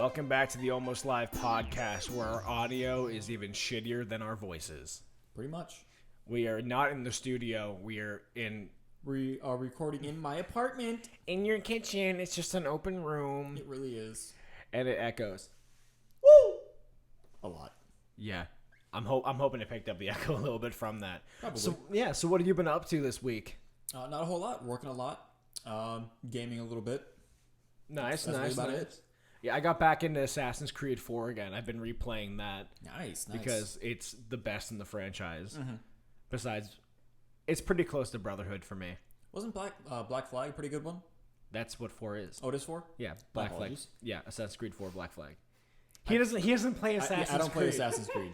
Welcome back to the Almost Live podcast, where our audio is even shittier than our voices. Pretty much. We are not in the studio. We are recording in my apartment. in your kitchen. It's just an open room. It really is. And it echoes. Woo! A lot. Yeah. I'm hoping it picked up the echo a little bit from that. Probably. So what have you been up to this week? Not a whole lot. Working a lot. Gaming a little bit. Nice. About it. Yeah, I got back into Assassin's Creed 4 again. I've been replaying that. Nice. Because it's the best in the franchise. Mm-hmm. Besides, it's pretty close to Brotherhood for me. Wasn't Black Flag a pretty good one? That's what 4 is. Oh, it is 4? Yeah, Black Flag. Apologies. Yeah, Assassin's Creed 4 Black Flag. He doesn't play Assassin's Creed. I don't play Assassin's Creed.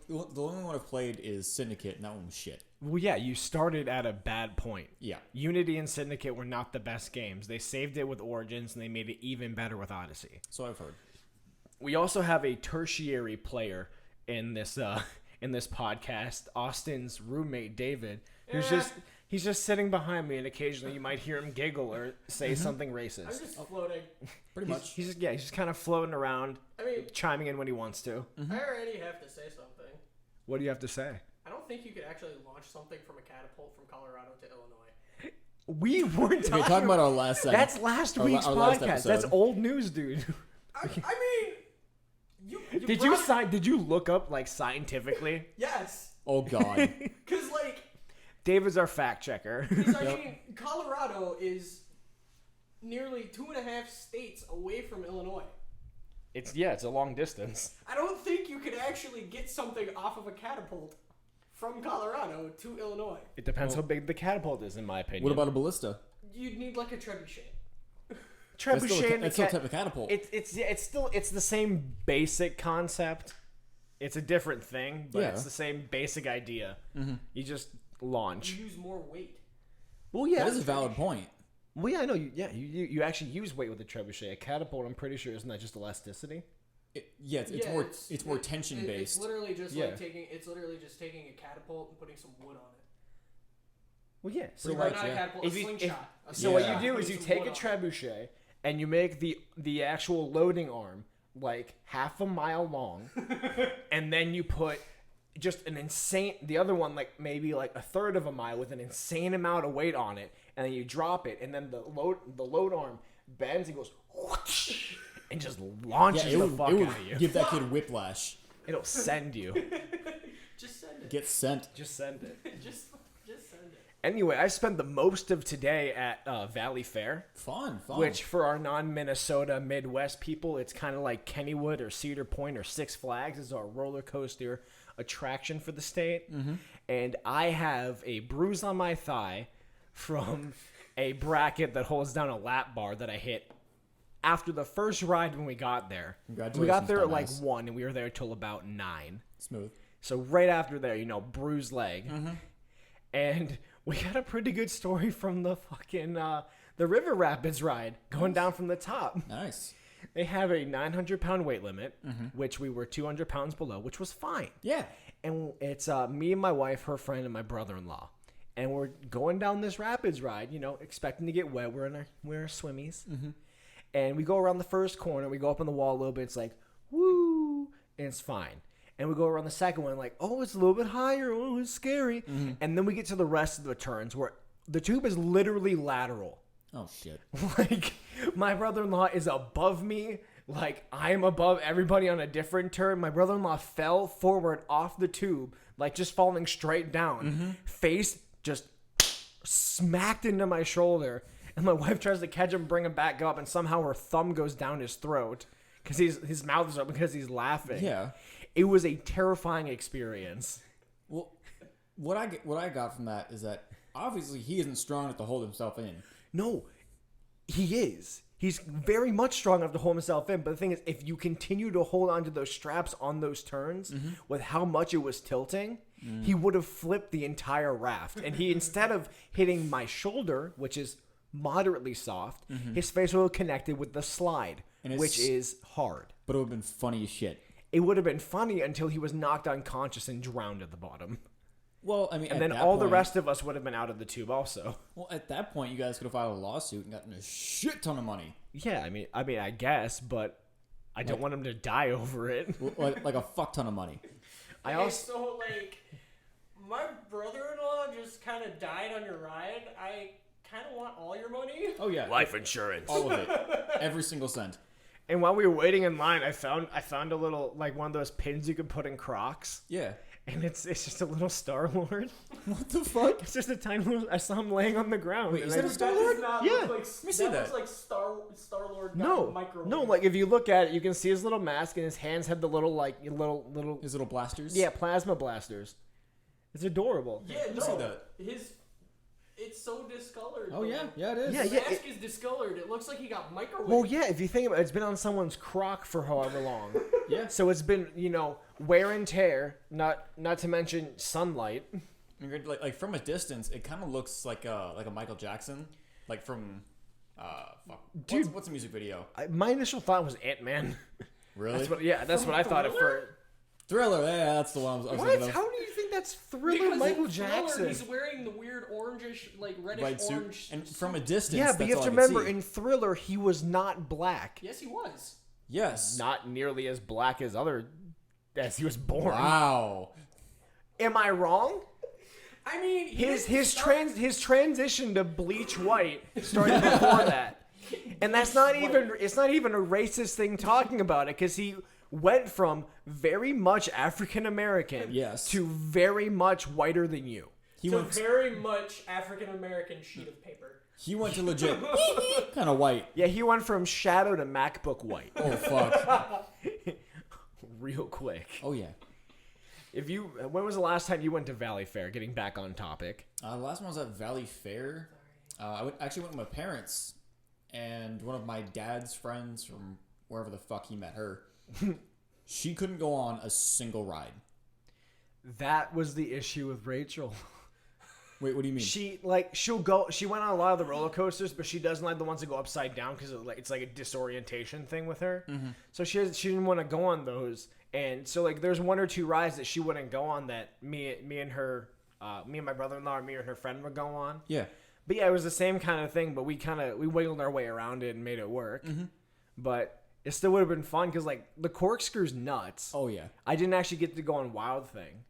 The only one I've played is Syndicate, and that one was shit. Well, yeah, you started at a bad point. Yeah. Unity and Syndicate were not the best games. They saved it with Origins, and they made it even better with Odyssey. So I've heard. We also have a tertiary player in this podcast, Austin's roommate David, who's he's just sitting behind me, and occasionally you might hear him giggle or say something racist. I'm just floating. Pretty much. He's just kind of floating around, chiming in when he wants to. I already have to say something. What do you have to say? I don't think you could actually launch something from a catapult from Colorado to Illinois. We weren't talking about our last segment. That's last week's podcast. That's old news, dude. I mean, Did you look up scientifically? Yes. Oh God. Because David's our fact checker. Colorado is nearly 2.5 states away from Illinois. It's a long distance. I don't think you could actually get something off of a catapult from Colorado to Illinois. It depends how big the catapult is, in my opinion. What about a ballista? You'd need a trebuchet. Trebuchet. It's still a type of catapult. It's the same basic concept. It's a different thing, but it's the same basic idea. Mm-hmm. You just launch. You use more weight. Well, yeah, that is a valid point. Well, yeah, I know. You actually use weight with a trebuchet. A catapult, I'm pretty sure, isn't that just elasticity? It's more tension based. It's literally just taking a catapult and putting some wood on it. Well, yeah. So not a catapult, a slingshot. So what you do is you take a trebuchet and you make the actual loading arm half a mile long, and then you put just the other one maybe a third of a mile with an insane amount of weight on it, and then you drop it, and then the load arm bends and goes whoosh, and just launches the fuck out of you. Give that kid whiplash. It'll send you. Just send it. Get sent. Just send it. just send it. Anyway, I spent the most of today at Valley Fair. Fun. Which, for our non-Minnesota Midwest people, it's kind of like Kennywood or Cedar Point or Six Flags. It's our roller coaster attraction for the state. Mm-hmm. And I have a bruise on my thigh from a bracket that holds down a lap bar that I hit after the first ride when we got there. Congratulations. We got there at 1, and we were there till about 9. Smooth. So right after there, bruised leg. Mm-hmm. And we got a pretty good story from the fucking the River Rapids ride going down from the top. Nice. They have a 900-pound weight limit, which we were 200 pounds below, which was fine. Yeah. And it's me and my wife, her friend, and my brother-in-law. And we're going down this rapids ride, expecting to get wet. We're in our swimmies. Mm-hmm. And we go around the first corner. We go up on the wall a little bit. It's like, woo, and it's fine. And we go around the second one, it's a little bit higher. Oh, it's scary. Mm-hmm. And then we get to the rest of the turns where the tube is literally lateral. Oh, shit. My brother-in-law is above me. I'm above everybody on a different turn. My brother-in-law fell forward off the tube, just falling straight down. Mm-hmm. Face just smacked into my shoulder. And my wife tries to catch him, bring him back up, and somehow her thumb goes down his throat because his mouth is open because he's laughing. Yeah. It was a terrifying experience. Well, what I got from that is that obviously he isn't strong enough to hold himself in. No, he is. He's very much strong enough to hold himself in. But the thing is, if you continue to hold onto those straps on those turns with how much it was tilting, he would have flipped the entire raft. And he, instead of hitting my shoulder, which is moderately soft, his face would have connected with the slide, which is hard. But it would have been funny as shit. It would have been funny until he was knocked unconscious and drowned at the bottom. Well, I mean, And then all the rest of us would have been out of the tube also. Well, at that point, you guys could have filed a lawsuit and gotten a shit ton of money. Yeah, I mean, I guess, but I don't want him to die over it. like a fuck ton of money. I Okay, also so like, my brother-in-law just kind of died on your ride. I kind of want all your money. Oh yeah, life insurance. all of it, every single cent. And while we were waiting in line, I found a little like one of those pins you could put in Crocs. Yeah. And it's just a little Star-Lord. What the fuck? It's just a tiny little. I saw him laying on the ground. Wait, and is I that a just- Star-Lord? Yeah. Like, Let me see that. looks like Star-Lord. No, microwave. no. Like if you look at it, you can see his little mask, and his hands have the little His little blasters. yeah, plasma blasters. It's adorable. Yeah, Let me no. see that. It's so discolored. Oh yeah, yeah it is. Yeah, The yeah. mask is discolored. It looks like he got microwaved. Well, yeah. If you think about it, it's been on someone's croc for however long. Yeah. So it's been wear and tear. Not to mention sunlight. I mean, like from a distance, it kind of looks like a Michael Jackson, like from fuck. Dude. What's a music video? My initial thought was Ant-Man. Really? That's what I thought at first. Thriller. Yeah, that's the one I was What? thinking of. How do you think that's Thriller because Michael in Thriller, Jackson? he's wearing the weird orangish, like reddish Right suit. orange. And from a distance, Yeah, but that's you have all to I could remember, see. in Thriller, he was not black. Yes, he was. Yes. Not nearly as black as he was born. Wow. Am I wrong? I mean, His transition to bleach white started before that, and it's not even a racist thing talking about it because he went from very much African American Yes. to very much whiter than you. He It's a went. very much African American sheet of paper. He went to legit kind of white. Yeah, he went from shadow to MacBook white Oh fuck. real quick. Oh yeah. When was the last time you went to Valley Fair? Getting back on topic. The last one was at Valley Fair. Actually went with my parents and one of my dad's friends from wherever the fuck he met her. She couldn't go on a single ride. That was the issue with Rachel. Wait, what do you mean? She went on a lot of the roller coasters, but she doesn't like the ones that go upside down because it's like a disorientation thing with her. Mm-hmm. So she didn't want to go on those, and so like there's one or two rides that she wouldn't go on that me and my brother-in-law or me and her friend would go on. Yeah. But yeah, it was the same kind of thing, but we wiggled our way around it and made it work. Mm-hmm. But it still would have been fun because like the corkscrew's nuts. Oh yeah. I didn't actually get to go on Wild Thing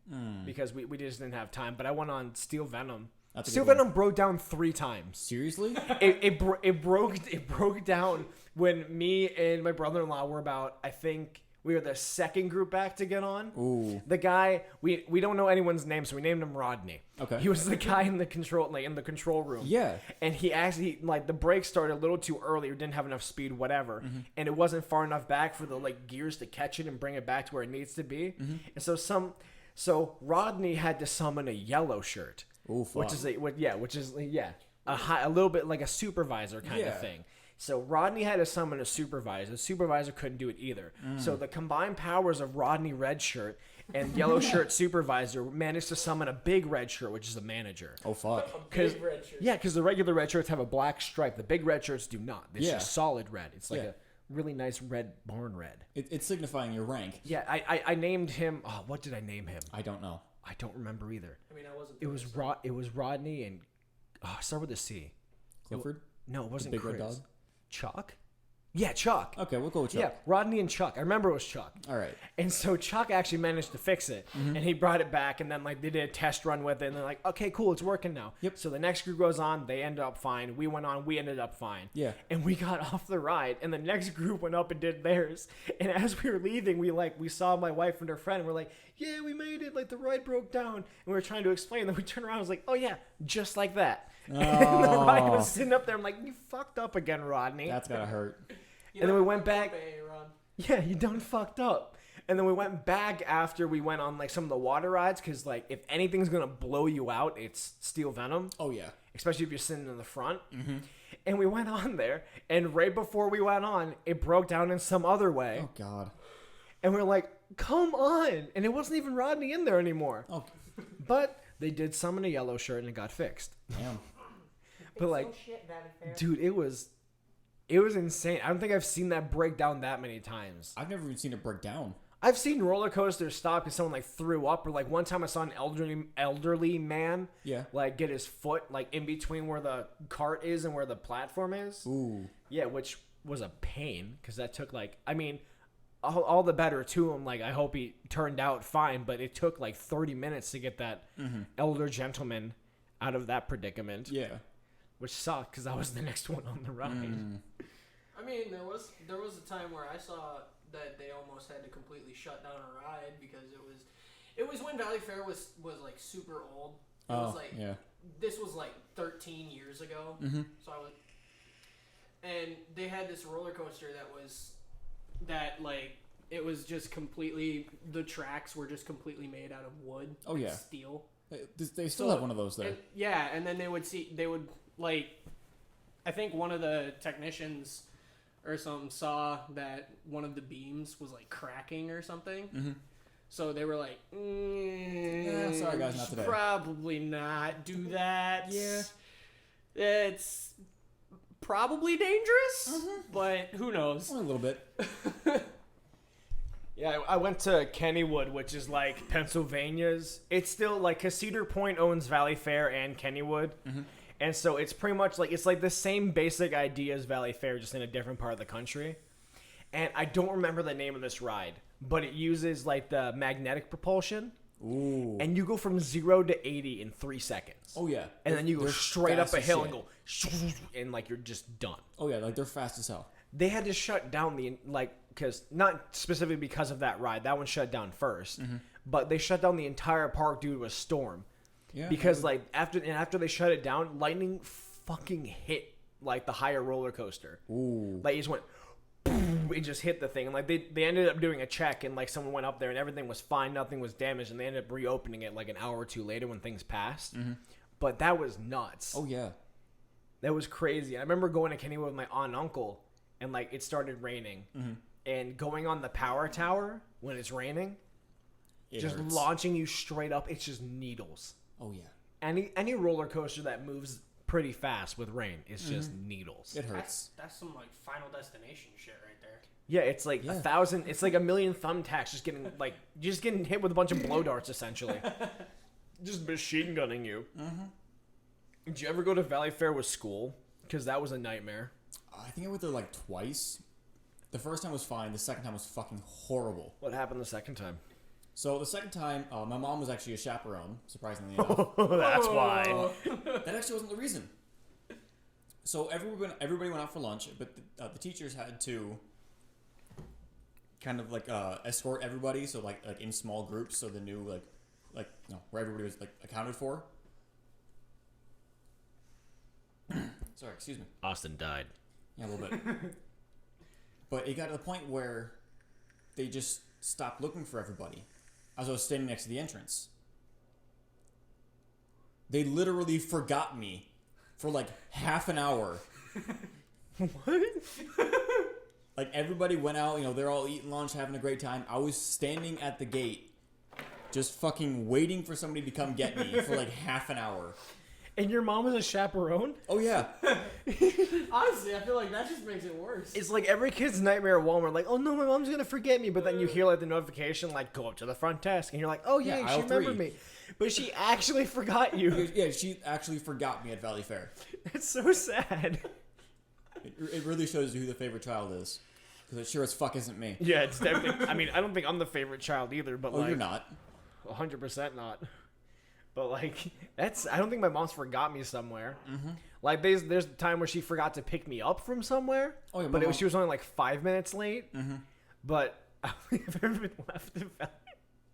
because we just didn't have time. But I went on Steel Venom. That's a Steel good one. Venom broke down 3 times. Seriously? It broke down when me and my brother-in-law were about, I think we were the second group back to get on. Ooh. The guy we don't know anyone's name, so we named him Rodney. Okay. He was the guy in the control room. Yeah. And he actually like the brakes started a little too early or didn't have enough speed, whatever. Mm-hmm. And it wasn't far enough back for the like gears to catch it and bring it back to where it needs to be. Mm-hmm. And so Rodney had to summon a yellow shirt. Ooh, fuck. Which is a little bit like a supervisor kind Yeah. of thing. So Rodney had to summon a supervisor. The supervisor couldn't do it either. So the combined powers of Rodney Red Shirt and Yellow Shirt Supervisor managed to summon a big Red Shirt, which is a manager. Oh fuck. Big red shirt. Yeah, because the regular red shirts have a black stripe. The big red shirts do not. It's Yeah. just solid red. It's like Yeah. a really nice red barn red. It's signifying your rank. Yeah, I named him. Oh, what did I name him? I don't know. I don't remember either. I mean, I wasn't. It was Rodney and start with a C. Clifford? No, it wasn't Big red Chris. dog? Chuck? Yeah, Chuck. Okay, we'll go with Chuck. Yeah, Rodney and Chuck. I remember it was Chuck. All right. And so Chuck actually managed to fix it, and he brought it back, and then like they did a test run with it, and they're like, okay, cool, it's working now. Yep. So the next group goes on, they ended up fine. We went on, we ended up fine. Yeah. And we got off the ride, and the next group went up and did theirs. And as we were leaving, we saw my wife and her friend, and we're like, yeah, we made it. Like the ride broke down, and we were trying to explain. Then we turned around, and was like, oh yeah, just like that. And the ride was sitting up there. I'm like, you fucked up again, Rodney. That's gotta hurt. You and then know, we went back. Hey, Ron. Yeah, you done fucked up. And then we went back after we went on like some of the water rides because like if anything's gonna blow you out, it's Steel Venom. Oh yeah. Especially if you're sitting in the front. Mm-hmm. And we went on there, and right before we went on, it broke down in some other way. Oh god. And we're like, come on! And it wasn't even Rodney in there anymore. Oh But they did summon a Yellow Shirt, and it got fixed. damn. But like, dude, it was insane. I don't think I've seen that break down that many times. I've never even seen it break down. I've seen roller coasters stop because someone like threw up, or like one time I saw an elderly man like get his foot like in between where the cart is and where the platform is. Ooh. Yeah, which was a pain because that took like, I mean, all the better to him. Like, I hope he turned out fine, but it took like 30 minutes to get that elder gentleman out of that predicament. Yeah. Which sucked because I was the next one on the ride. I mean, there was a time where I saw that they almost had to completely shut down a ride because it was when Valley Fair was like super old. It was like this was like 13 years ago. So and they had this roller coaster like it was just completely, the tracks were just completely made out of wood. Oh yeah, steel. They still have one of those there. And then they would like, I think one of the technicians or something saw that one of the beams was like cracking or something. So they were like, sorry guys, not today. Probably not do that. Yeah. It's probably dangerous, but who knows? Only a little bit. Yeah, I went to Kennywood, which is like Pennsylvania's. It's still like, cause Cedar Point owns Valley Fair and Kennywood. And so it's pretty much like, it's like the same basic idea as Valley Fair, just in a different part of the country. And I don't remember the name of this ride, but it uses like the magnetic propulsion. Ooh. And you go from 0 to 80 in 3 seconds. Oh yeah. And then you go straight up a hill and go, and like you're just done. Oh yeah, like they're fast as hell. They had to shut down because not specifically because of that ride. That one shut down first, but they shut down the entire park due to a storm. Yeah. Because like after they shut it down, lightning fucking hit like the higher roller coaster. Ooh. Like it just went, boom, it just hit the thing, and like they ended up doing a check, and like someone went up there and everything was fine, nothing was damaged, and they ended up reopening it like an hour or two later when things passed. But that was nuts. Oh yeah. That was crazy. I remember going to Kennywood with my aunt and uncle, and like it started raining, and going on the power tower when it's raining, it just hurts. Launching you straight up. It's just needles. Oh yeah. Any roller coaster that moves pretty fast with rain is just needles. It hurts. That's some like Final Destination shit right there. Yeah, it's like 1,000. It's like 1,000,000 thumbtacks just getting hit with a bunch of blow darts essentially, just machine gunning you. Did you ever go to Valley Fair with school? Because that was a nightmare. I think I went there like twice. The first time was fine. The second time was fucking horrible. What happened the second time? So the second time, my mom was actually a chaperone, surprisingly enough. That's why. That actually wasn't the reason. So everybody went out for lunch, but the teachers had to kind of like escort everybody, so like in small groups, so they knew where everybody was like accounted for. Sorry, excuse me. Austin died. Yeah, a little bit. But it got to the point where they just stopped looking for everybody as I was standing next to the entrance. They literally forgot me for like half an hour. What? Like everybody went out, they're all eating lunch, having a great time. I was standing at the gate just fucking waiting for somebody to come get me for like half an hour. And your mom was a chaperone? Oh, yeah. Honestly, I feel like that just makes it worse. It's like every kid's nightmare at Walmart. Like, oh, no, my mom's going to forget me. But then you hear, like, the notification, like, go up to the front desk. And you're like, oh, yeah she remembered me. But she actually forgot you. Yeah, she actually forgot me at Valley Fair. It's so sad. It really shows you who the favorite child is. Because it sure as fuck isn't me. Yeah, it's definitely... I mean, I don't think I'm the favorite child either, but you're not. 100% not. But, like, I don't think my mom's forgot me somewhere. Like, there's a time where she forgot to pick me up from somewhere. Oh, yeah, but she was only, like, 5 minutes late. But I don't think I've ever been left in Valley.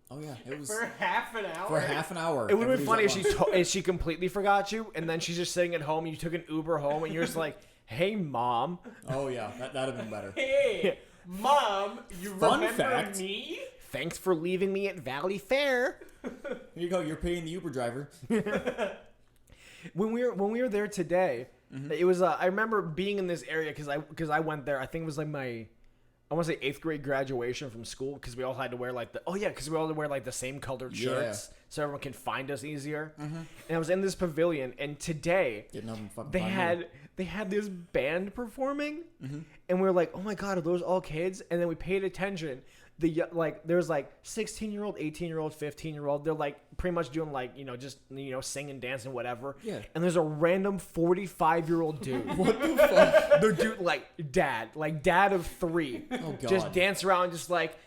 Oh, yeah. It was... For half an hour? For half an hour. It would have been funny if she completely forgot you, and then she's just sitting at home, and you took an Uber home, and you're just like, hey, Mom. Oh, yeah. That'd have been better. Hey, Mom, you remember me? Thanks for leaving me at Valley Fair. Here you go. You're paying the Uber driver. When we were there today, it was. I remember being in this area because I went there. I think it was like I want to say 8th grade graduation from school because we all had to wear because we all had to wear like the same colored shirts so everyone can find us easier. And I was in this pavilion, and today they had this band performing, and we were like, oh my god, are those all kids? And then we paid attention. there's like 16-year-old, 18-year-old, 15-year-old. They're like pretty much doing like, just, singing, dancing, whatever. Yeah. And there's a random 45-year-old dude. What the fuck? The dude, dad of 3. Oh, God. Just dance around just like,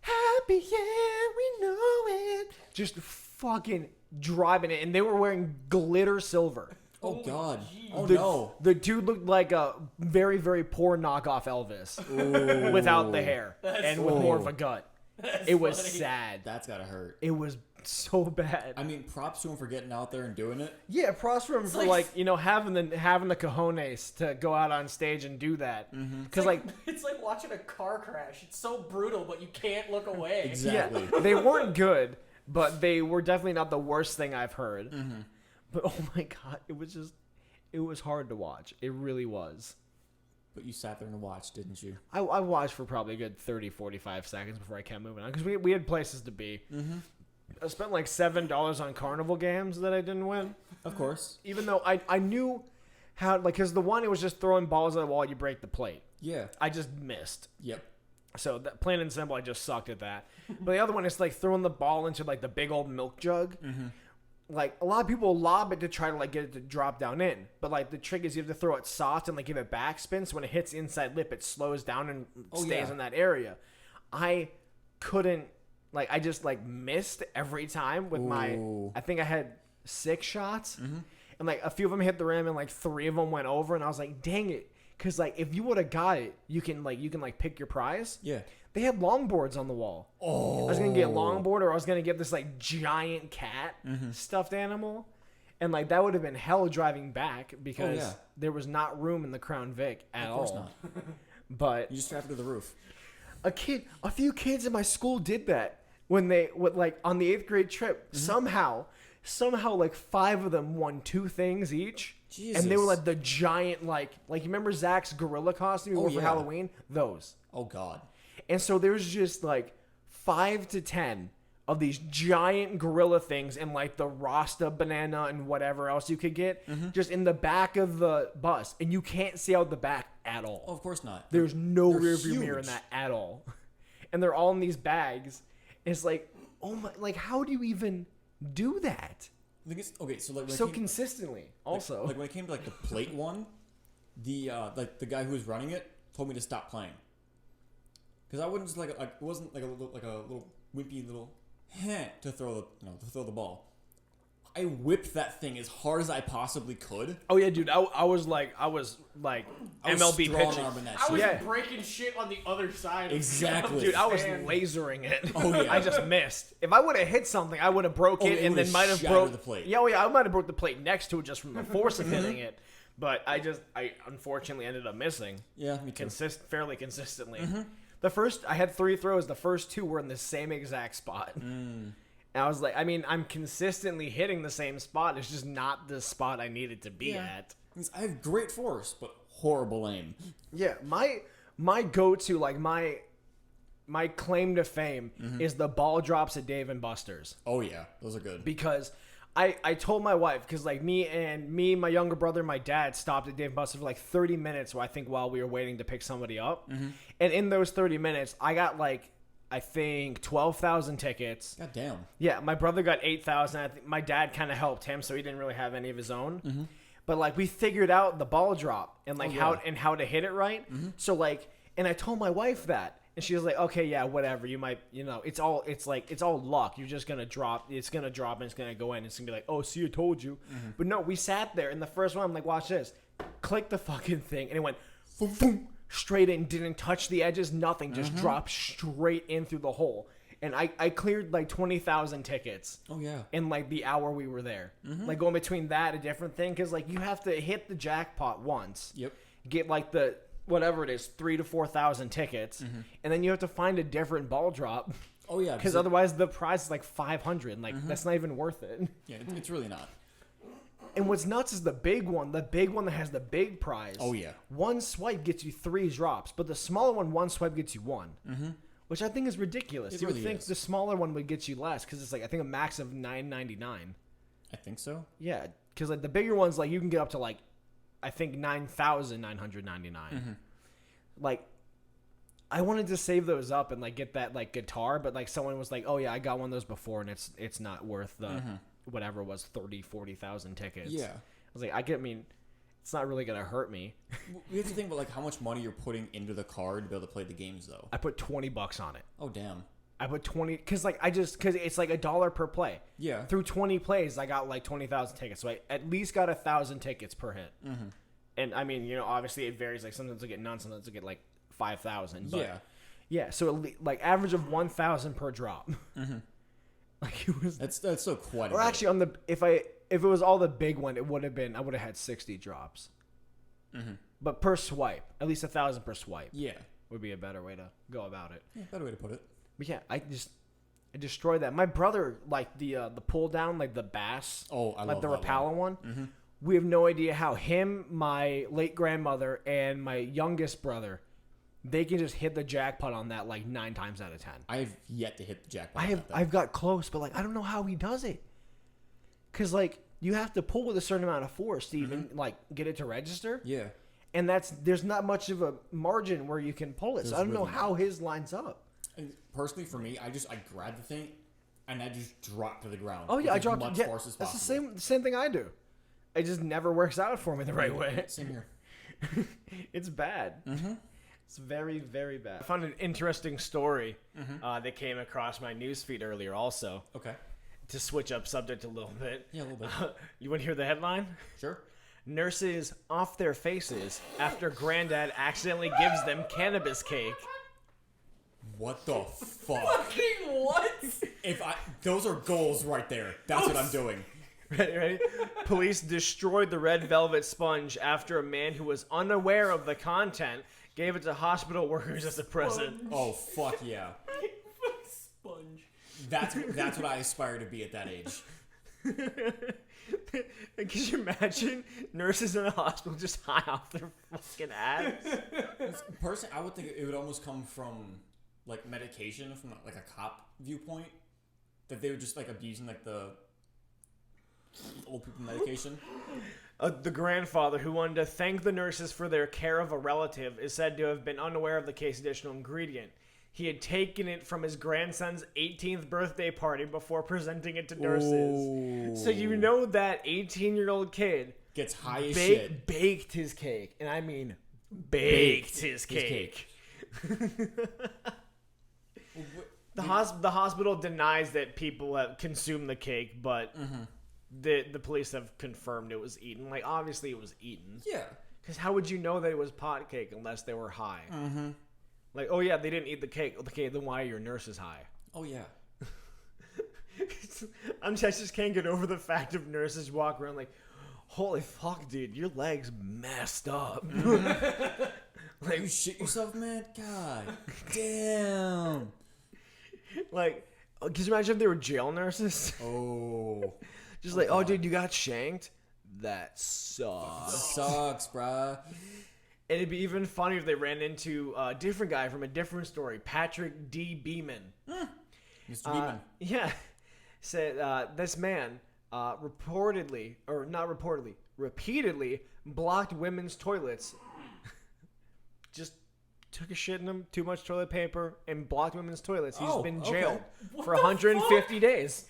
happy, yeah, we know it. Just fucking driving it. And they were wearing glitter silver. Oh, God. Geez. Oh, no. The dude looked like a very, very poor knockoff Elvis. Without the hair. And with more of a gut. It was funny. sad. That's gotta hurt. It was so bad. I mean, props to him for getting out there and doing it. Yeah, props for him for having the cojones to go out on stage and do that. Because It's like watching a car crash. It's so brutal, but you can't look away. Exactly. yeah, they weren't good, but they were definitely not the worst thing I've heard. But oh my god, it was hard to watch. It really was. But you sat there and watched, didn't you? I watched for probably a good 30, 45 seconds before I kept moving on because we had places to be. I spent like $7 on carnival games that I didn't win. Of course. Even though I knew how, because the one, it was just throwing balls at the wall, you break the plate. Yeah. I just missed. Yep. So that, plain and simple, I just sucked at that. But the other one is like throwing the ball into like the big old milk jug. Like a lot of people lob it to try to like get it to drop down in. But like the trick is you have to throw it soft and like give it backspin. So when it hits the inside lip, it slows down and stays in that area. I couldn't, like, I just like missed every time with I think I had 6 shots. And like a few of them hit the rim and like 3 of them went over. And I was like, dang it. Cause like if you would have got it, you can pick your prize. Yeah. They had longboards on the wall. Oh. I was gonna get a longboard, or I was gonna get this like giant cat stuffed animal, and like that would have been hell driving back because there was not room in the Crown Vic at all. Of course not. But You just strapped it to the roof. a few kids in my school did that when they like on the 8th grade trip. Somehow like 5 of them won 2 things each. Jesus. And they were like the giant like you remember Zach's gorilla costume he wore for Halloween? Those. Oh God. And so there's just like 5 to 10 of these giant gorilla things and like the Rasta banana and whatever else you could get just in the back of the bus. And you can't see out the back at all. Oh, of course not. There's no They're rear view huge. mirror in that at all. And they're all in these bags. It's like, oh my, like how do you even do that? I think it's, okay, so like when So it came, consistently also. like when it came to like the plate one, the guy who was running it told me to stop playing. Because I wouldn't just it wasn't like a little wimpy little to throw the ball. I whipped that thing as hard as I possibly could. Oh yeah, dude. I was MLB pitching. I was breaking shit on the other side. Exactly. Dude, I was lasering it. Oh yeah. I just missed. If I would have hit something, I would have broke it and then might have broke the plate. Yeah, I might have broke the plate next to it just from the force of hitting it. But I unfortunately ended up missing. Yeah, me too. Fairly consistently. I had 3 throws. The first 2 were in the same exact spot. And I was like, I mean, I'm consistently hitting the same spot. It's just not the spot I needed to be at. I have great force, but horrible aim. Yeah, my go-to, like my claim to fame is the ball drops at Dave and Buster's. Oh yeah, those are good. Because I told my wife, because like me, my younger brother, my dad stopped at Dave and Buster's for like 30 minutes, while we were waiting to pick somebody up. And in those 30 minutes, I got like, I think 12,000 tickets. God damn. Yeah, my brother got 8,000. I think my dad kind of helped him, so he didn't really have any of his own. But like we figured out the ball drop and like how to hit it right. So like, and I told my wife that, and she was like, "Okay, yeah, whatever. You might, it's all luck. You're just gonna drop. It's gonna drop and it's gonna go in. It's gonna be like, oh, see, I told you." But no, we sat there, and the first one, I'm like, "Watch this." Click the fucking thing, and it went, boom, boom, straight in. Didn't touch the edges. Nothing. Just dropped straight in through the hole. And I cleared like 20,000 tickets. Oh yeah. In like the hour we were there. Like going between that a different thing, because like you have to hit the jackpot once. Yep. Get like the whatever it is, 3,000 to 4,000 tickets, and then you have to find a different ball drop. Oh yeah. Because otherwise the prize is like 500. Like that's not even worth it. Yeah, it's really not. And what's nuts is the big one that has the big prize. Oh yeah. One swipe gets you 3 drops, but the smaller one swipe gets you 1. Which I think is ridiculous. You would think the smaller one would get you less, because it's like I think a max of $9.99. I think so. Yeah, because like the bigger ones, like you can get up to like I think $9,999. Like I wanted to save those up and like get that like guitar, but like someone was like, "Oh yeah, I got one of those before, and it's not worth the whatever it was 40,000 tickets." Yeah, I was like, I mean, it's not really gonna hurt me. We have to think about like how much money you're putting into the card to be able to play the games, though. I put $20 on it. Oh damn! I put 20 because it's like $1 per play. Yeah. Through 20 plays, I got like 20,000 tickets, so I at least got 1,000 tickets per hit. Mm-hmm. And I mean, obviously it varies. Like sometimes I get none, sometimes I get like 5,000. Yeah. Yeah. So like average of 1,000 per drop. Mm-hmm. Like it was. That's so quite. Or actually, if it was all the big one, I would have had 60 drops. Mm-hmm. But per swipe, at least 1,000 per swipe. Yeah. Would be a better way to go about it. Yeah, better way to put it. But yeah, I destroyed that. My brother, like the pull down, like the bass. Oh, I love the that Rapala one. Mm-hmm. We have no idea how him, my late grandmother, and my youngest brother, they can just hit the jackpot on that like 9 times out of 10. I've yet to hit the jackpot. I've got close, but like I don't know how he does it. Cause like you have to pull with a certain amount of force to even like get it to register. Yeah. And there's not much of a margin where you can pull it. So I don't know how his lines up. And personally, for me, I grab the thing and I just drop to the ground. Oh yeah, I dropped. Much Yeah, force as that's possible. the same thing I do. It just never works out for me the right way. Same here. It's bad. Mm-hmm. It's very, very bad. I found an interesting story that came across my newsfeed earlier. Also, okay. To switch up subject a little bit. Yeah, a little bit. You want to hear the headline? Sure. Nurses off their faces after granddad accidentally gives them cannabis cake. What the fuck? Fucking what? Those are goals right there. That's what I'm doing. Ready? Police destroyed the red velvet sponge after a man who was unaware of the content gave it to hospital workers as a present. Oh fuck yeah! Sponge. That's what I aspire to be at that age. Could you imagine nurses in a hospital just high off their fucking ass? Personally, I would think it would almost come from like medication, from like a cop viewpoint, that they were just like abusing like the old people medication. The grandfather who wanted to thank the nurses for their care of a relative is said to have been unaware of the case additional ingredient. He had taken it from his grandson's 18th birthday party before presenting it to nurses. Ooh. So you know that 18-year-old kid gets high as shit. Baked his cake. And I mean baked his cake. The hospital denies that people have consumed the cake, but the police have confirmed it was eaten. Like, obviously it was eaten. Yeah. Because how would you know that it was pot cake unless they were high? Mm-hmm. Like, oh yeah, they didn't eat the cake. Okay, then why are your nurses high? Oh yeah. I just can't get over the fact of nurses walk around like, holy fuck, dude, your leg's messed up. Like, you shit yourself, man? God damn. Like, can you imagine if they were jail nurses? Oh. Just like, oh, dude, you got shanked? That sucks. Sucks, bruh. And it'd be even funny if they ran into a different guy from a different story, Patrick D. Beeman. Mr. Beeman. Yeah. Said this man repeatedly blocked women's toilets. Just took a shit in them, too much toilet paper, and blocked women's toilets. He's been in jail for 150 days.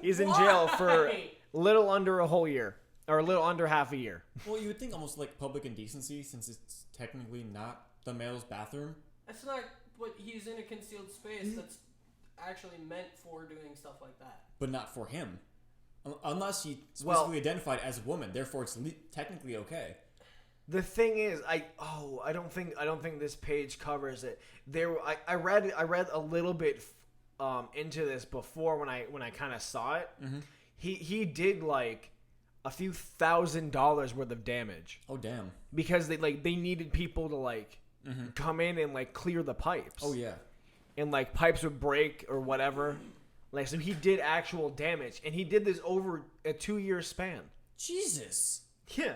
He's in jail for little under a whole year. Or a little under half a year. Well, you would think almost like public indecency, since it's technically not the male's bathroom. That's not what he's in a concealed space that's actually meant for doing stuff like that. But not for him. Unless he specifically identified as a woman, therefore it's technically okay. The thing is, I don't think this page covers it. I read a little bit into this before when I kind of saw it. Mm-hmm. He did like a few $1,000s worth of damage. Oh damn! Because they needed people to come in and like clear the pipes. Oh yeah. And like pipes would break or whatever. Like, so he did actual damage, and he did this over a 2-year span. Jesus. Yeah.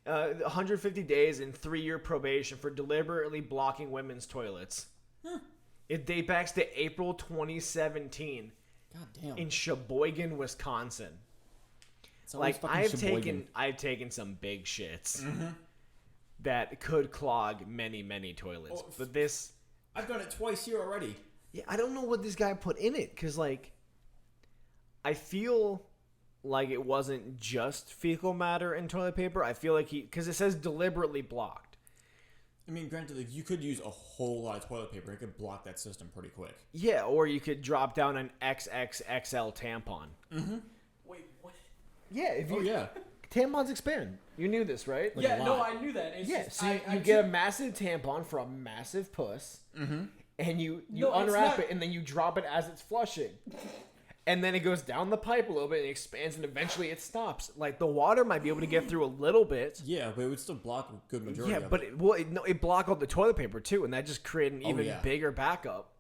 150 days and 3-year probation for deliberately blocking women's toilets. Huh. It dates back to April 2017. God damn. In Sheboygan, Wisconsin. Like, I've taken some big shits. Mm-hmm. that could clog many, many toilets. But this... I've done it twice here already. Yeah, I don't know what this guy put in it, because, like, I feel like it wasn't just fecal matter and toilet paper. I feel like because it says deliberately blocked. I mean, granted, like, you could use a whole lot of toilet paper. It could block that system pretty quick. Yeah, or you could drop down an XXXL tampon. Mm-hmm. Wait, what? Yeah, if you... Oh, yeah. Tampons expand. You knew this, right? Like yeah, no, I knew that. It's yeah, just, so you get a massive tampon for a massive puss, and you unwrap it, and then you drop it as it's flushing. And then it goes down the pipe a little bit, and it expands, and eventually it stops. Like, the water might be able to get through a little bit. Yeah, but it would still block a good majority of it. Yeah, but it blocked all the toilet paper, too, and that just created an even bigger backup.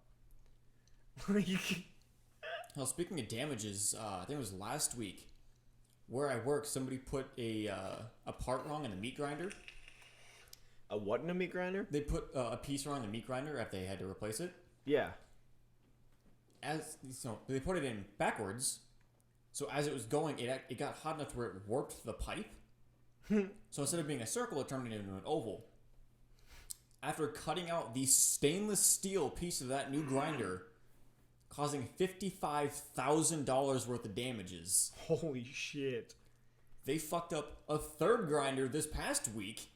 Well, speaking of damages, I think it was last week, where I work, somebody put a part wrong in the meat grinder. A what in a meat grinder? They put a piece wrong in the meat grinder after they had to replace it. Yeah. They put it in backwards, so as it was going, it got hot enough where it warped the pipe. So instead of being a circle, it turned it into an oval. After cutting out the stainless steel piece of that new grinder, causing $55,000 worth of damages. Holy shit. They fucked up a third grinder this past week,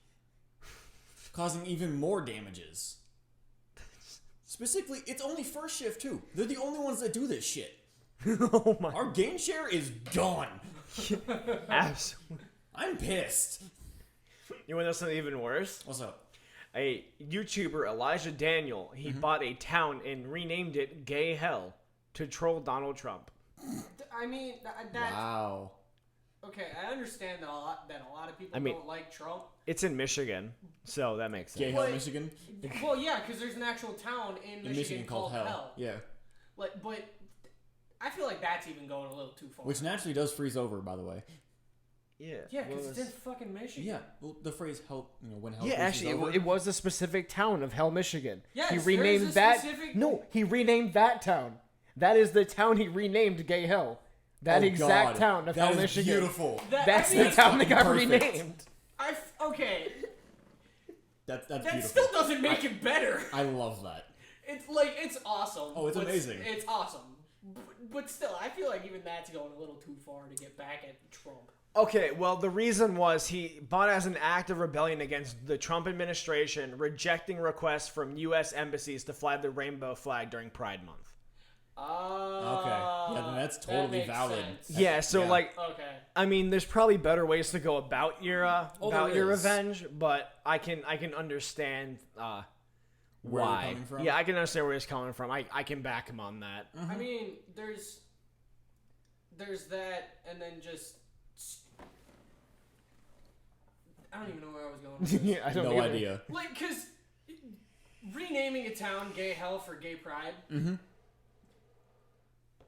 causing even more damages. Specifically, it's only first shift, too. They're the only ones that do this shit. Oh my. Our gain share is gone. Absolutely. I'm pissed. You want to know something even worse? What's up? A YouTuber, Elijah Daniel, he bought a town and renamed it Gay Hell to troll Donald Trump. I mean, that... Wow. Okay, I understand that a lot of people don't like Trump. It's in Michigan, so that makes sense. Gay Hell, Michigan? Well, yeah, because there's an actual town in Michigan called Hell. Yeah. Like, but I feel like that's even going a little too far. Which naturally does freeze over, by the way. Yeah. Yeah, because it's in fucking Michigan. Yeah, well, the phrase "hell," when hell. Yeah, actually, over. it was a specific town of Hell, Michigan. Yes, he renamed that. Specific... No, he renamed that town. That is the town he renamed Gay Hell. That exact town of Hell, Michigan. Beautiful. That's the town that got perfect. renamed. Okay. That's that beautiful. Still doesn't make it better. I love that. It's awesome. Oh, it's amazing. It's awesome. But still, I feel like even that's going a little too far to get back at Trump. Okay, well, the reason was he bought as an act of rebellion against the Trump administration, rejecting requests from U.S. embassies to fly the rainbow flag during Pride Month. Okay. Yeah, then that's totally valid. Yeah, so like, okay. I mean, there's probably better ways to go about your revenge, but I can understand where why. you're coming from? Yeah, I can understand where he's coming from. I can back him on that. I mean, there's that, and then just I don't even know where I was going with this. Yeah, I don't no either. idea. Like, because renaming a town Gay Hell for Gay Pride,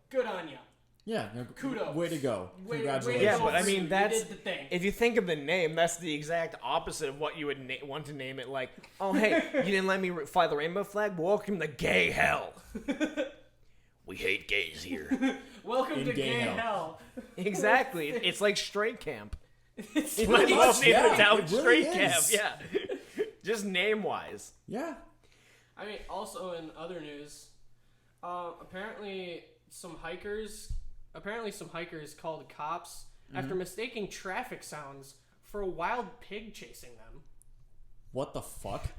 good on ya. Yeah, no, Kudos. Way to go. Way to Congratulations. Yeah, go but I for mean, you. that's You did the thing. if you think of the name, that's the exact opposite of what you would want to name it. Like, oh hey, you didn't let me fly the rainbow flag. Welcome to Gay Hell. We hate gays here. Welcome In to Gay Gay Hell. Hell. It's like straight camp. It's You might as well name yeah, the town it really straight is. camp. Yeah, just name wise. Yeah. I mean, also in other news, apparently some hikers called cops after mistaking traffic sounds for a wild pig chasing them. What the fuck?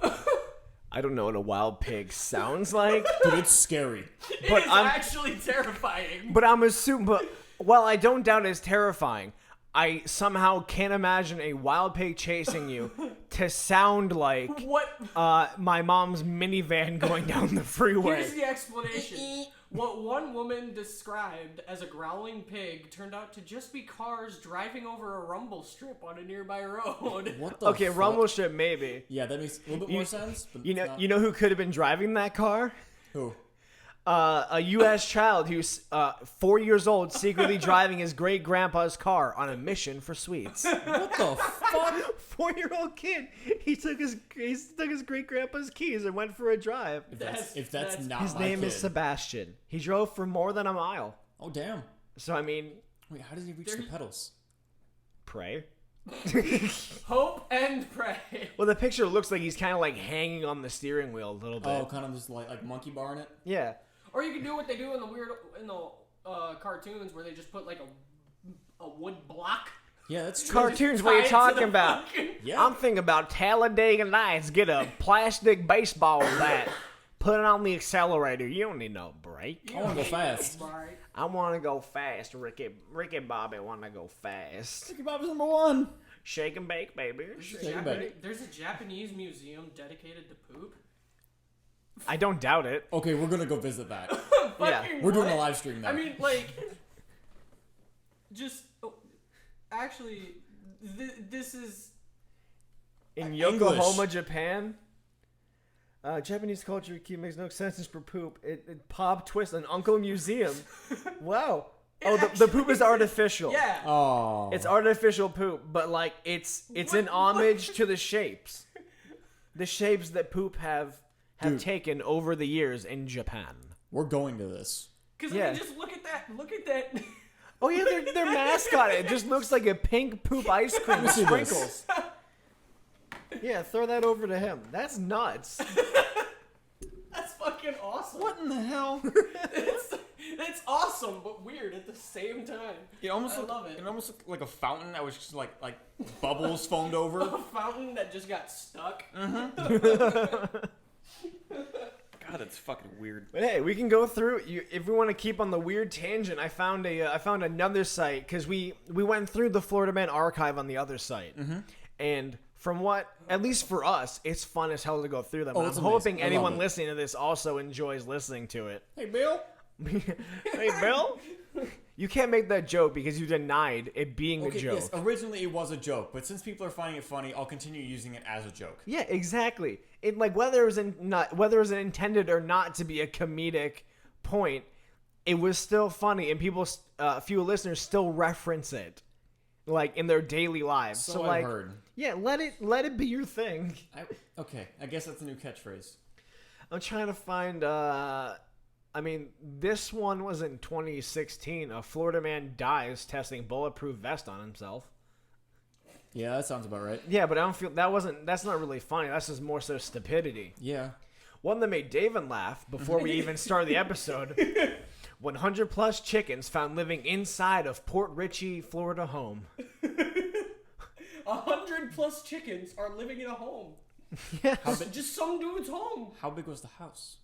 I don't know what a wild pig sounds like, Dude, it's scary. but It is I'm actually terrifying. but I'm assuming. But while I don't doubt it's terrifying, I somehow can't imagine a wild pig chasing you to sound like What? my mom's minivan going down the freeway. Here's the explanation. What one woman described as a growling pig turned out to just be cars driving over a rumble strip on a nearby road. What the Okay, fuck? rumble strip maybe. Yeah, that makes a little bit more sense. But You know, it's not. you know who could have been driving that car? Who? A U.S. child who's 4 years old, secretly driving his great grandpa's car on a mission for sweets. What the fuck? 4-year-old kid. He took his great grandpa's keys and went for a drive. If that's not His my name kid. is Sebastian. He drove for more than a mile. Oh damn. So I mean, Wait, how did he reach the pedals? pray. Hope and pray. Well, the picture looks like he's kind of like hanging on the steering wheel a little bit. Oh, kind of just like monkey bar in it? Yeah. Or you can do what they do in the cartoons where they just put like a wood block. Yeah, that's true. Cartoons, what are you talking about? Yeah. I'm thinking about Talladega Nights. Get a plastic baseball bat, put it on the accelerator. You don't need no brake. I want to go fast. I want to go fast, Ricky Bobby want to go fast. Ricky Bobby's number one. Shake and bake, baby. There's a Japanese museum dedicated to poop. I don't doubt it. Okay, we're going to go visit that. Yeah. We're doing a live stream now. I mean, like, just... Actually, this is... In Yokohama, Japan, Japanese culture makes no sense for poop. It pop twist an uncle museum. Wow. The poop is artificial. Yeah. Oh. It's artificial poop, but like it's an homage to the shapes. The shapes that poop have taken over the years in Japan. We're going to this. Because I mean, just look at that. Oh yeah, their mascot. It just looks like a pink poop ice cream with sprinkles. Yeah, throw that over to him. That's nuts. That's fucking awesome. What in the hell? It's awesome, but weird at the same time. It almost love it. It almost looked like a fountain that was just like bubbles foamed over. A fountain that just got stuck. God, it's fucking weird. But hey, we can go through. If we want to keep on the weird tangent, I found another site because we went through the Florida Man archive on the other site, and from what, at least for us, it's fun as hell to go through them. Oh, I'm it's hoping amazing. I anyone love it. listening to this also enjoys listening to it. Hey, Bill. Hey, Bill. You can't make that joke because you denied it being a joke. Yes, originally it was a joke, but since people are finding it funny, I'll continue using it as a joke. Yeah, exactly. It like whether it was intended or not to be a comedic point, it was still funny, and people, a few listeners still reference it, like in their daily lives. So like, I've heard. Yeah, let it be your thing. Okay, I guess that's a new catchphrase. I'm trying to find. I mean, this one was in 2016. A Florida man dies testing bulletproof vest on himself. Yeah, that sounds about right. Yeah, but I don't feel that's not really funny. That's just more so stupidity. Yeah. One that made David laugh before we even started the episode. 100 plus chickens found living inside of Port Richey, Florida home. 100 plus chickens are living in a home. Yes. Just some dude's home. How big was the house?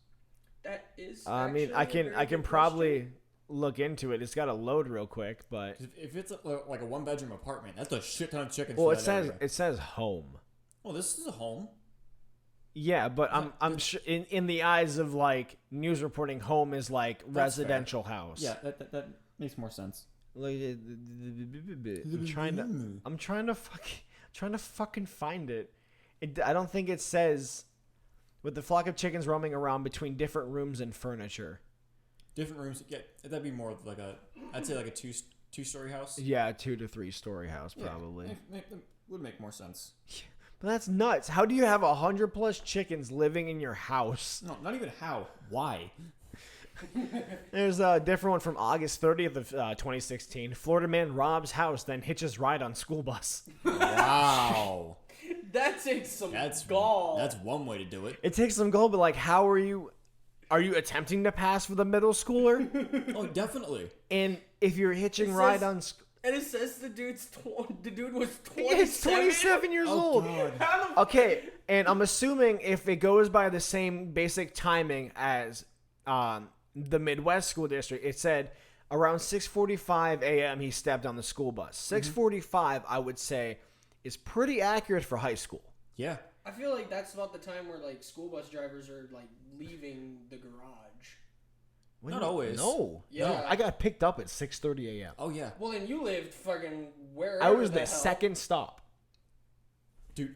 That is. I mean, I can probably look into it. It's got to load real quick, but If it's like a one bedroom apartment, that's a shit ton of chickens. well, for it that says area. it says home. Well, this is a home. Yeah, but I'm sure in the eyes of like news reporting, home is like That's residential house. Yeah, that makes more sense. I'm trying to fucking find it. I don't think it says with the flock of chickens roaming around between different rooms and furniture. Different rooms. Yeah, that'd be more of like I'd say like a two-story house. Yeah, 2 to 3 story house probably. Yeah, would make more sense. But that's nuts. How do you have 100 plus chickens living in your house? No, not even how. Why? There's a different one from August 30th of 2016. Florida man robs house, then hitches ride on school bus. Wow. That takes some gall. That's one way to do it. It takes some gall, but like, how are you attempting to pass for the middle schooler? Oh, definitely. And if you're hitching ride on... And it says the dude was 27. It's 27 years old. God. Okay, and I'm assuming if it goes by the same basic timing as the Midwest School District, it said around 6:45 a.m. he stepped on the school bus. 6:45, I would say, is pretty accurate for high school. Yeah. I feel like that's about the time where like school bus drivers are like leaving the garage. Not always. No. Yeah. No, I got picked up at 6:30 a.m. Oh, yeah. Well, then you lived fucking wherever. I was the the hell. second stop. Dude,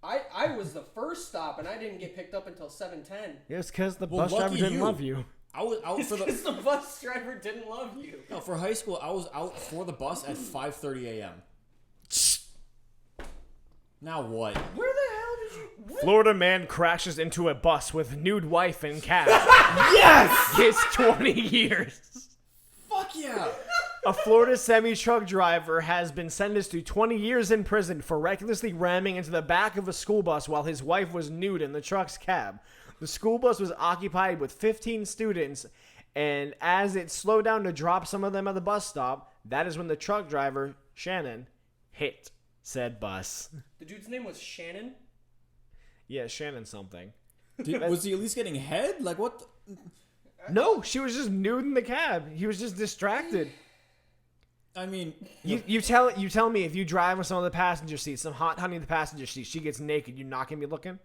I was the first stop, and I didn't get picked up until 7:10. It's because the Well, bus driver lucky didn't you. love you. I was out for Because the bus driver didn't love you. No, for high school, I was out for the bus at 5:30 a.m. Now what? Where the hell did you... What? Florida man crashes into a bus with nude wife and cat. Yes! Gets 20 years. Fuck yeah! A Florida semi-truck driver has been sentenced to 20 years in prison for recklessly ramming into the back of a school bus while his wife was nude in the truck's cab. The school bus was occupied with 15 students, and as it slowed down to drop some of them at the bus stop, that is when the truck driver, Shannon, hit said bus. The dude's name was Shannon? Yeah, Shannon something. Was he at least getting head? Like, what? No, she was just nude in the cab. He was just distracted. I mean, you tell me if you drive with some of the passenger seats, some hot honey in the passenger seat, she gets naked, you're not gonna be looking?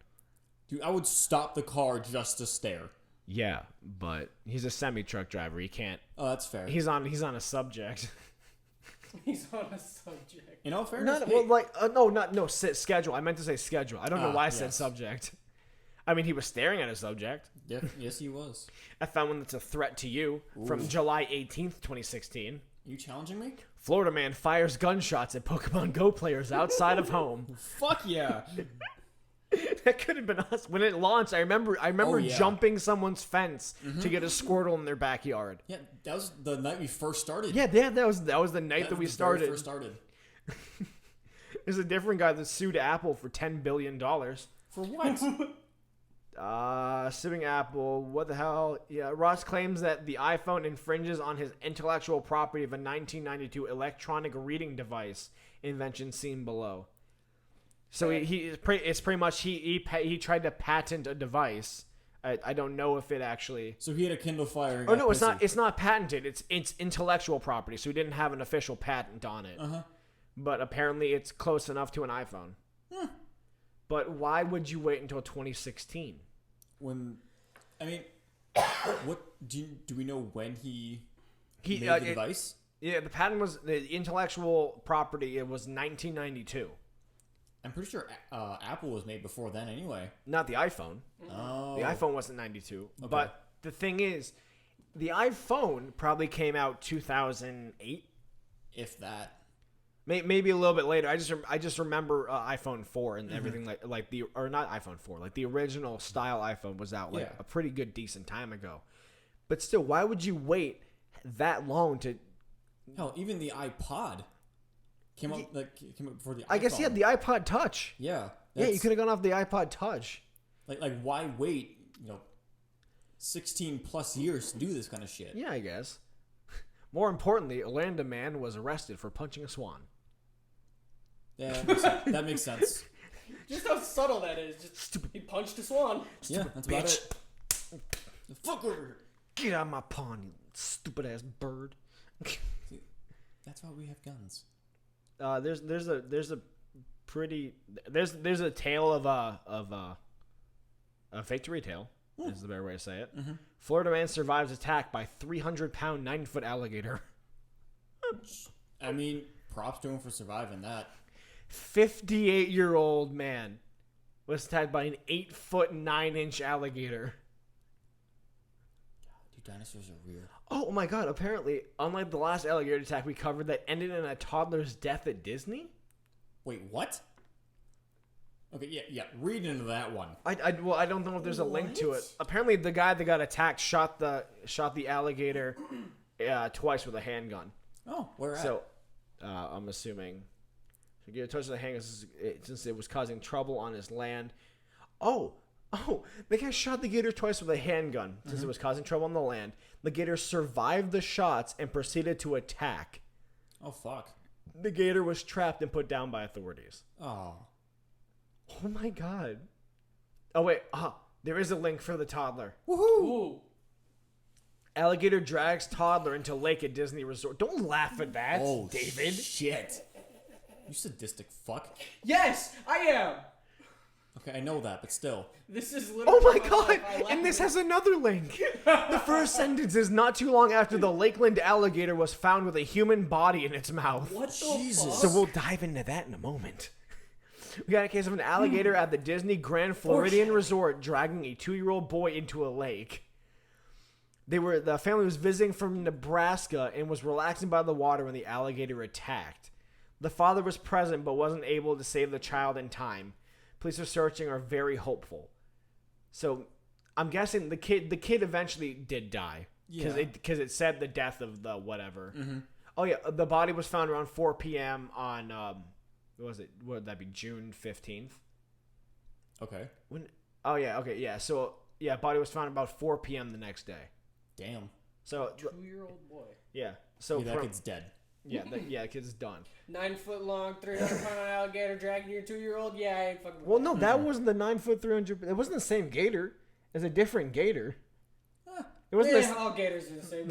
dude, I would stop the car just to stare. Yeah, but he's a semi-truck driver. He can't. Oh, that's fair. He's on a subject. He's on a subject. In all fairness, schedule. I meant to say schedule. I don't know why I said subject. I mean, he was staring at a subject. Yeah, yes, he was. I found one that's a threat to you from July 18th, 2016. You challenging me? Florida man fires gunshots at Pokemon Go players outside of home. Fuck yeah. That could have been us. When it launched, I remember jumping someone's fence to get a Squirtle in their backyard. Yeah, that was the night we first started. Yeah, that was the night that we started. First started. There's a different guy that sued Apple for $10 billion. For what? Suing Apple. What the hell? Yeah, Ross claims that the iPhone infringes on his intellectual property of a 1992 electronic reading device invention seen below. So it's pretty much he tried to patent a device. I don't know if it actually. So he had a Kindle Fire. Oh no, it's not. It's not patented. It's intellectual property. So he didn't have an official patent on it. But apparently, it's close enough to an iPhone. But why would you wait until 2016? What do we know when he made the device? Yeah, the patent was the intellectual property. It was 1992. I'm pretty sure Apple was made before then anyway. Not the iPhone. Oh. The iPhone wasn't 92. Okay. But the thing is, the iPhone probably came out 2008. If that. Maybe a little bit later. I just remember iPhone 4 and everything not iPhone 4, like the original style iPhone was out a pretty good decent time ago. But still, why would you wait that long to? Hell, even the iPod came out before the iPhone. I guess the iPod Touch. Yeah. Yeah, you could have gone off the iPod Touch. Like why wait? 16 plus years to do this kind of shit. Yeah, I guess. More importantly, Orlando man was arrested for punching a swan. Yeah, that makes sense. Just how subtle that is. Just stupid. He punched a swan. Yeah, that's about it. The fuck over here. Get out of my pond, you stupid ass bird. That's why we have guns. There's a tale of a victory tale. Is the better way to say it. Mm-hmm. Florida man survives attack by 300-pound 9-foot alligator. I mean, props to him for surviving that. 58-year-old man was attacked by an 8-foot 9-inch alligator. Dude, dinosaurs are real. Oh my god! Apparently, unlike the last alligator attack we covered that ended in a toddler's death at Disney. Wait, what? Okay, yeah. Read into that one. I don't know if there's a link to it. Apparently, the guy that got attacked shot the alligator twice with a handgun. Oh, where at? So, I'm assuming he got touched with a handgun since it was causing trouble on his land. Oh, the guy shot the gator twice with a handgun since it was causing trouble on the land. The gator survived the shots and proceeded to attack. Oh, fuck. The gator was trapped and put down by authorities. Oh. Oh my god. Oh wait, there is a link for the toddler. Woohoo! Ooh. Alligator drags toddler into lake at Disney Resort. Don't laugh at that, Oh, David. Shit. You sadistic fuck. Yes, I am. Okay, I know that, but still. This is literally. Oh my god! And this has another link. The first sentence is not too long after the Lakeland alligator was found with a human body in its mouth. What the Jesus. fuck? So we'll dive into that in a moment. We got a case of an alligator at the Disney Grand Floridian Resort dragging a 2-year-old boy into a lake. The family was visiting from Nebraska and was relaxing by the water when the alligator attacked. The father was present but wasn't able to save the child in time. Police are searching are very hopeful. So I'm guessing the kid eventually did die because it said the death of the whatever. Mm-hmm. Oh yeah, the body was found around 4 p.m. on what was it? What would that be? June 15th. Okay. When? Oh yeah. Okay. Yeah. So yeah, body was found about 4 p.m. the next day. Damn. So 2-year-old boy. Yeah. So that kid's dead. Yeah. The kid's done. 9 foot long, 300-pound alligator dragging your 2-year-old. Yeah, I ain't fucking. Well, no, that wasn't the 9 foot 300. It wasn't the same gator. It's a different gator. It wasn't. All gators are the same.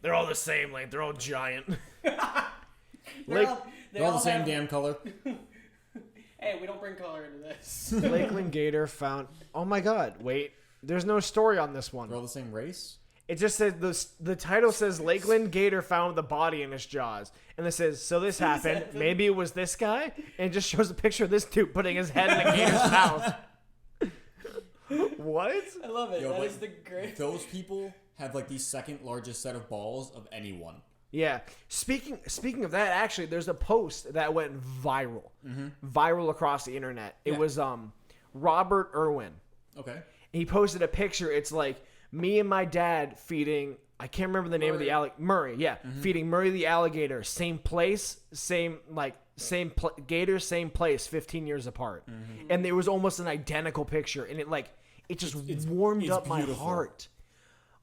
They're all the same length. They're all giant. They're all the same damn color. Hey, we don't bring color into this. Lakeland gator found. Oh my God! Wait, there's no story on this one. They're all the same race. It just says the title says Lakeland gator found the body in his jaws, and it says so this happened. Maybe it was this guy, and it just shows a picture of this dude putting his head in the gator's mouth. What? I love it. That is the great. Those people have like the second largest set of balls of anyone. Yeah. Speaking of that, actually, there's a post that went viral across the internet. It was Robert Irwin. Okay. He posted a picture. It's like me and my dad feeding. I can't remember the name of the Murray. Yeah, feeding Murray the alligator. Same place, gator, same place. 15 years apart, and it was almost an identical picture. And it just warmed up my heart.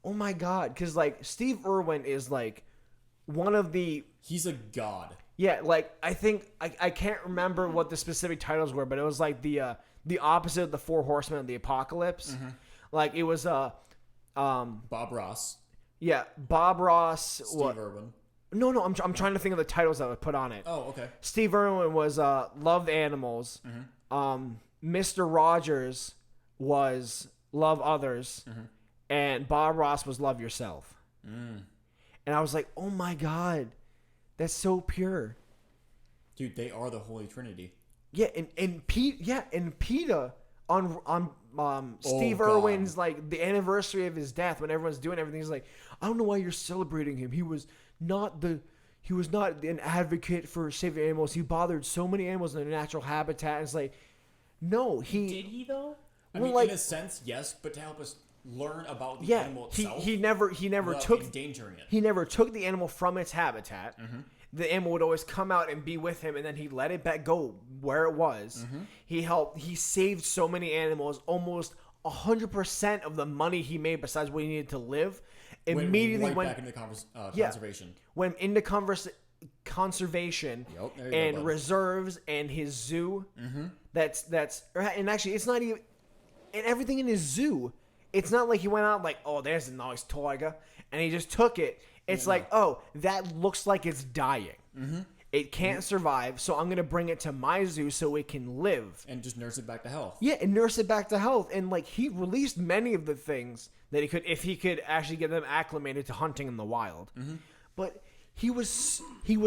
Oh my God, because Steve Irwin is one of the. He's a god. Yeah, I think I can't remember what the specific titles were, but it was the opposite of the Four Horsemen of the Apocalypse. It was Bob Ross. Yeah, Bob Ross. Steve Irwin. No, I'm trying to think of the titles that were put on it. Oh, okay. Steve Irwin was Loved Animals. Mr. Rogers was Love Others. And Bob Ross was Love Yourself. And I was like, oh my God, that's so pure. Dude, they are the Holy Trinity. Yeah, and PETA on Steve Irwin's the anniversary of his death, when everyone's doing everything, he's like, I don't know why you're celebrating him. He was not an advocate for saving animals. He bothered so many animals in their natural habitat. And it's like, no, did he though? I mean, in a sense, yes, but to help us learn about the animal itself, he never took endangering it. He never took the animal from its habitat. The animal would always come out and be with him, and then he'd let it back go where it was. He saved so many animals, almost 100% of the money he made besides what he needed to live. Immediately went back into conservation. Went into conservation and reserves and his zoo. That's and actually it's not even, and everything in his zoo. It's not like he went out there's a nice tiger, and he just took it. It's that looks like it's dying. It can't survive, so I'm going to bring it to my zoo so it can live. And just nurse it back to health. Yeah, and nurse it back to health. And, he released many of the things that he could, if he could actually get them acclimated to hunting in the wild. But he was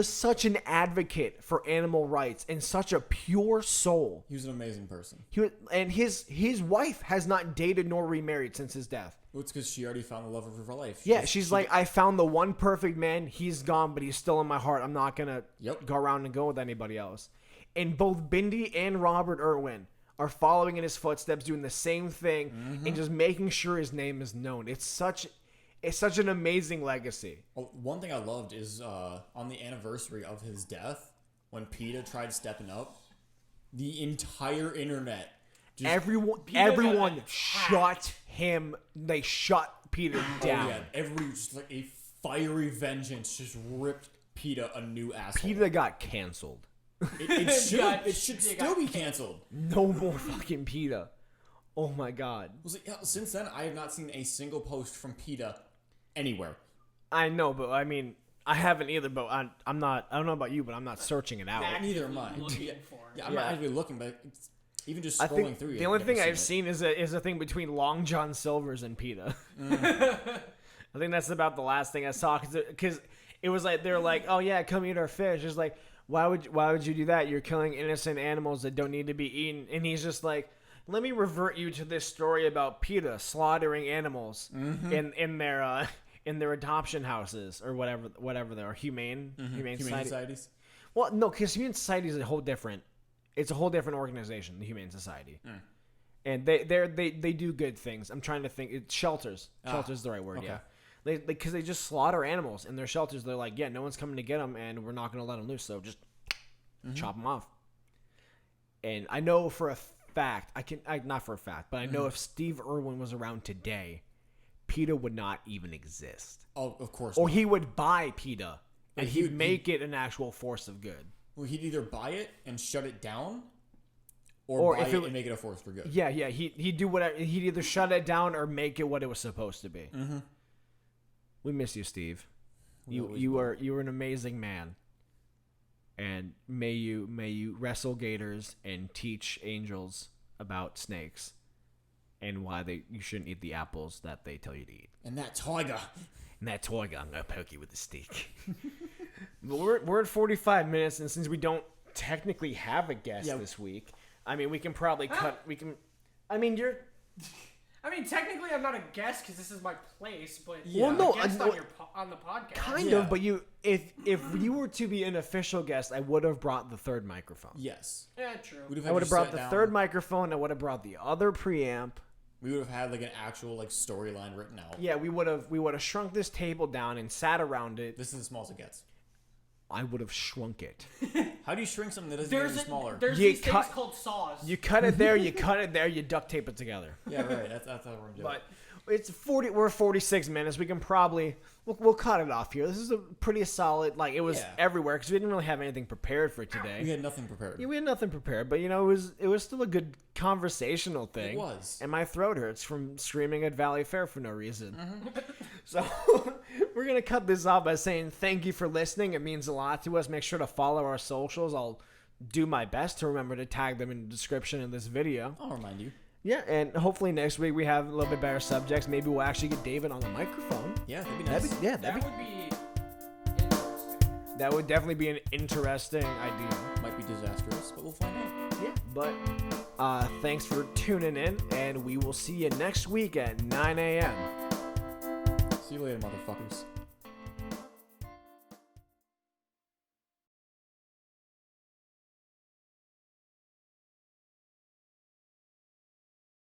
such an advocate for animal rights and such a pure soul. He was an amazing person. His wife has not dated nor remarried since his death. Well, it's because she already found the love of her life. Yeah, she's like, I found the one perfect man. He's gone, but he's still in my heart. I'm not going to go around and go with anybody else. And both Bindi and Robert Irwin are following in his footsteps, doing the same thing, and just making sure his name is known. It's such an amazing legacy. Well, one thing I loved is on the anniversary of his death, when PETA tried stepping up, the entire internet. Everyone shut him. They shut PETA down. Just a fiery vengeance just ripped PETA a new asshole. PETA got canceled. It should still be canceled. No more fucking PETA. Oh my God. Since then, I have not seen a single post from PETA anywhere. I know, but I mean, I haven't either. But I'm not. I don't know about you, but I'm not searching it out. Neither am I. I'm not actually looking, but even just scrolling I think through. The only thing I've seen is a thing between Long John Silver's and PETA. I think that's about the last thing I saw, because it was they're like, oh yeah, come eat our fish. It's like, why would you do that? You're killing innocent animals that don't need to be eaten. And he's just like, let me revert you to this story about PETA slaughtering animals in their adoption houses or whatever they are, humane societies. Well, no, because Humane Society is a whole different organization, the Humane Society, and they do good things. I'm trying to think. It's shelters. Shelters is the right word. Okay. Yeah, Because they just slaughter animals in their shelters. They're like, yeah, no one's coming to get them, and we're not going to let them loose, so just chop them off. And I know for a fact, not for a fact, but I know if Steve Irwin was around today, PETA would not even exist. Oh, of course. Or he would buy PETA, and he'd make it an actual force of good. Well, he'd either buy it and shut it down, or buy it and make it a force for good. Yeah. He'd do whatever. He'd either shut it down or make it what it was supposed to be. Mm-hmm. We miss you, Steve. You were an amazing man. And may you wrestle gators and teach angels about snakes and why you shouldn't eat the apples that they tell you to eat. And that tiger, I'm gonna poke you with a stick. We're at 45 minutes, and since we don't technically have a guest this week, I mean we can probably cut. We can. I mean technically, I'm not a guest because this is my place, but I'm a guest on the podcast. Kind of, but if you were to be an official guest, I would have brought the third microphone. Yes. Yeah, true. I would have brought the third microphone. I would have brought the other preamp. We would have had like an actual like storyline written out. Yeah, we would have shrunk this table down and sat around it. This is as small as it gets. I would have shrunk it. How do you shrink something that doesn't get any smaller? There's these things called saws. You cut it there, you duct tape it together. Yeah, right. That's how we're doing. But it's 40. We're 46 minutes. We can probably we'll cut it off here. This is a pretty solid. Like it was everywhere because we didn't really have anything prepared for today. We had nothing prepared. Yeah, we had nothing prepared, but it was still a good conversational thing. It was. And my throat hurts from screaming at Valley Fair for no reason. Mm-hmm. So we're gonna cut this off by saying thank you for listening. It means a lot to us. Make sure to follow our socials. I'll do my best to remember to tag them in the description of this video. I'll remind you. Yeah, and hopefully next week we have a little bit better subjects. Maybe we'll actually get David on the microphone. Yeah, that'd be nice. That would be interesting. That would definitely be an interesting idea. Might be disastrous, but we'll find out. Yeah, but thanks for tuning in, and we will see you next week at 9 a.m. See you later, motherfuckers.